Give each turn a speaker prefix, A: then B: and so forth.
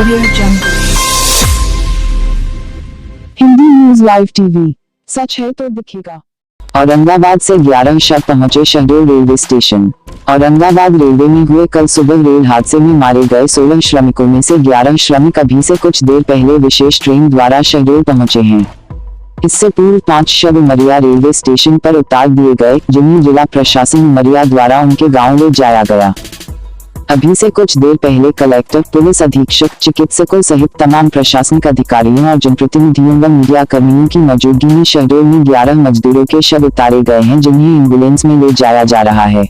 A: Audio Jungle।
B: Hindi news live TV, सच है तो दिखेगा। औरंगाबाद से 11 शव पहुंचे Shahdol railway station. Aurangabad railway में हुए कल सुबह रेल हादसे में मारे गए 16 श्रमिकों में से 11 श्रमिक अभी से कुछ देर पहले विशेष ट्रेन द्वारा शहडोल पहुंचे हैं। इससे पूर्व 5 शव उमरिया रेलवे स्टेशन पर उतार दिए गए, जिन्हें जिला प्रशासन उमरिया द्वारा उनके गांव ले जाया गया। अभी से कुछ देर पहले कलेक्टर, पुलिस अधीक्षक, चिकित्सकों सहित तमाम प्रशासनिक अधिकारियों और जनप्रतिनिधियों व मीडिया कर्मियों की मौजूदगी में शहडोल में 11 मजदूरों के शव उतारे गए हैं, जिन्हें एम्बुलेंस में ले जाया जा रहा है।